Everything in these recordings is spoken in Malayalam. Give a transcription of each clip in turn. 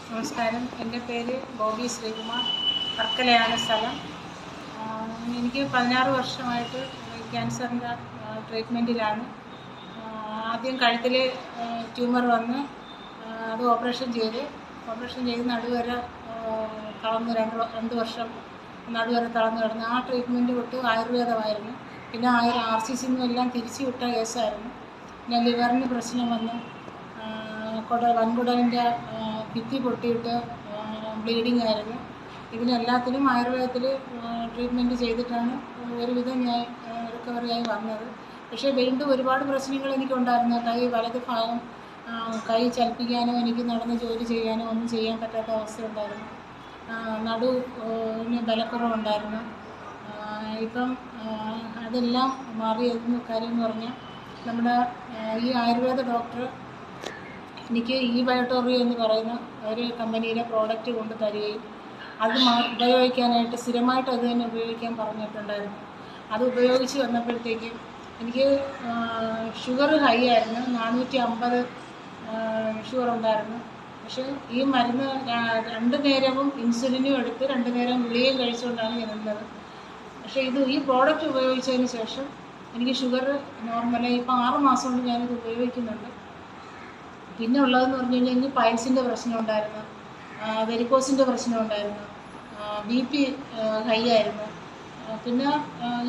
നമസ്കാരം. എൻ്റെ പേര് ബോബി ശ്രീകുമാർ. വർക്കലയാണ് സ്ഥലം. എനിക്ക് 16 വർഷമായിട്ട് ക്യാൻസറിൻ്റെ ട്രീറ്റ്മെൻറ്റിലാണ്. ആദ്യം കഴുത്തിൽ ട്യൂമർ വന്ന് അത് ഓപ്പറേഷൻ ചെയ്ത് നടുവര തളർന്ന് 2 വർഷം നടുവര തളർന്ന് കിടന്നു. ആ ട്രീറ്റ്മെൻറ്റ് വിട്ട് ആയുർവേദമായിരുന്നു. പിന്നെ RCC എല്ലാം തിരിച്ചു വിട്ട കേസായിരുന്നു. പിന്നെ ലിവറിന് പ്രശ്നം വന്നു. വൻകുടലിൻ്റെ ഭിത്തി പൊട്ടിയിട്ട് ബ്ലീഡിങ് ആയിരുന്നു. ഇതിനെല്ലാത്തിനും ആയുർവേദത്തിൽ ട്രീറ്റ്മെൻറ്റ് ചെയ്തിട്ടാണ് ഒരുവിധം ഞാൻ റിക്കവറിയായി വന്നത്. പക്ഷേ വീണ്ടും ഒരുപാട് പ്രശ്നങ്ങൾ എനിക്കുണ്ടായിരുന്നു. വലത് ഭാഗം കൈ ചലിപ്പിക്കാനോ എനിക്ക് നടന്ന് ജോലി ചെയ്യാനോ ഒന്നും ചെയ്യാൻ പറ്റാത്ത അവസ്ഥയുണ്ടായിരുന്നു. നടുവിന് ബലക്കുറവുണ്ടായിരുന്നു. ഇപ്പം അതെല്ലാം മാറിയെന്ന കാര്യം എന്ന് പറഞ്ഞാൽ നമ്മുടെ ഈ ആയുർവേദ ഡോക്ടർ എനിക്ക് ബയോട്ടോറിയ എന്ന് പറയുന്ന ഒരു കമ്പനിയിലെ പ്രോഡക്റ്റ് കൊണ്ട് തരികയും അത് ഉപയോഗിക്കാനായിട്ട് സ്ഥിരമായിട്ട് അത് തന്നെ ഉപയോഗിക്കാൻ പറഞ്ഞിട്ടുണ്ടായിരുന്നു. അത് ഉപയോഗിച്ച് വന്നപ്പോഴത്തേക്കും എനിക്ക് ഷുഗർ ഹൈ ആയിരുന്നു. 450 ഷുഗർ ഉണ്ടായിരുന്നു. പക്ഷേ ഈ മരുന്ന് 2 നേരവും ഇൻസുലിനും എടുത്ത് 2 നേരം ഗുളികയും കഴിച്ചുകൊണ്ടാണ് ഞാൻ നിന്നത്. പക്ഷേ ഈ പ്രോഡക്റ്റ് ഉപയോഗിച്ചതിന് ശേഷം എനിക്ക് ഷുഗർ നോർമലായി. ഇപ്പം 6 മാസം കൊണ്ട് ഞാനിത് ഉപയോഗിക്കുന്നുണ്ട്. പിന്നെ ഉള്ളതെന്ന് പറഞ്ഞു കഴിഞ്ഞാൽ എനിക്ക് പൈൽസിൻ്റെ പ്രശ്നം ഉണ്ടായിരുന്നു, വെരിക്കോസിൻ്റെ പ്രശ്നം ഉണ്ടായിരുന്നു, BP ഹൈ ആയിരുന്നു. പിന്നെ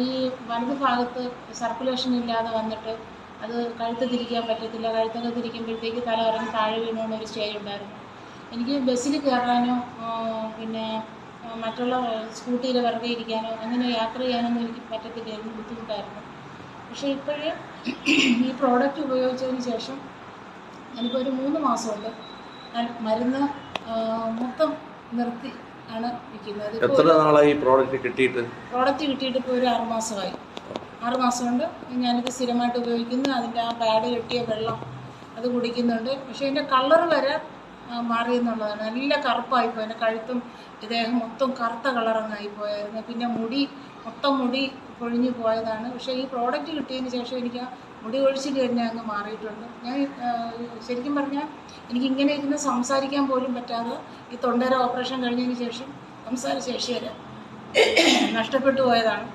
ഈ വലത് ഭാഗത്ത് സർക്കുലേഷൻ ഇല്ലാതെ വന്നിട്ട് അത് കഴുത്ത് തിരിക്കാൻ പറ്റത്തില്ല. കഴുത്തൊക്കെ തിരിക്കുമ്പോഴത്തേക്ക് തല ഇറങ്ങി താഴെ വീണുകൊണ്ടൊരു സ്റ്റേജ് ഉണ്ടായിരുന്നു. എനിക്ക് ബസ്സിൽ കയറാനോ പിന്നെ മറ്റുള്ള സ്കൂട്ടിയിൽ വെറുതെ ഇരിക്കാനോ അങ്ങനെ യാത്ര ചെയ്യാനൊന്നും എനിക്ക് പറ്റത്തില്ലായിരുന്നു, ബുദ്ധിമുട്ടായിരുന്നു. പക്ഷേ ഇപ്പോഴേ ഈ പ്രോഡക്റ്റ് ഉപയോഗിച്ചതിന് ശേഷം ഞാനിപ്പോൾ ഒരു 3 മാസമുണ്ട് ഞാൻ മരുന്ന് മൊത്തം നിർത്തി ആണ് ഇരിക്കുന്നത്. എത്ര നാളായി പ്രോഡക്റ്റ് കിട്ടിയിട്ട് ഇപ്പോൾ ഒരു 6 മാസമായി. 6 മാസം കൊണ്ട് ഞാനിത് സ്ഥിരമായിട്ട് ഉപയോഗിക്കുന്നു. അതിൻ്റെ ആ പാഡ് കെട്ടിയ വെള്ളം അത് കുടിക്കുന്നുണ്ട്. പക്ഷേ എൻ്റെ കളർ വരെ മാറിയെന്നുള്ളതാണ്. നല്ല കറുപ്പായിപ്പോയി. എൻ്റെ കഴുത്തും ദേഹം മൊത്തം കറുത്ത കളറങ്ങായിപ്പോയായിരുന്നു. പിന്നെ മുടി പൊഴിഞ്ഞു പോയതാണ്. പക്ഷേ ഈ പ്രോഡക്റ്റ് കിട്ടിയതിന് ശേഷം എനിക്ക് ആ മുടി കൊഴിച്ചിൽ തന്നെ അങ്ങ് മാറിയിട്ടുണ്ട്. ഞാൻ ശരിക്കും പറഞ്ഞാൽ എനിക്കിങ്ങനെ ഇരുന്ന് സംസാരിക്കാൻ പോലും പറ്റാതെ ഈ തൊണ്ടയുടെ ഓപ്പറേഷൻ കഴിഞ്ഞതിന് ശേഷം സംസാരശേഷി വരെ നഷ്ടപ്പെട്ടു പോയതാണ്.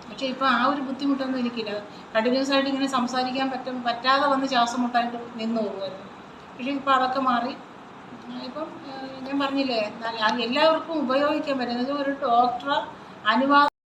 പക്ഷേ ഇപ്പോൾ ആ ഒരു ബുദ്ധിമുട്ടൊന്നും എനിക്കില്ല. കണ്ടിന്യൂസ് ആയിട്ട് ഇങ്ങനെ സംസാരിക്കാൻ പറ്റാതെ വന്ന് ശ്വാസം മുട്ടായിട്ട് നിന്ന് പോകുമായിരുന്നു. പക്ഷേ ഇപ്പോൾ അതൊക്കെ മാറി. ഇപ്പം ഞാൻ പറഞ്ഞില്ലേ, എല്ലാവർക്കും ഉപയോഗിക്കാൻ പറ്റുന്നത് ഒരു ഡോക്ടർ അനുവാദം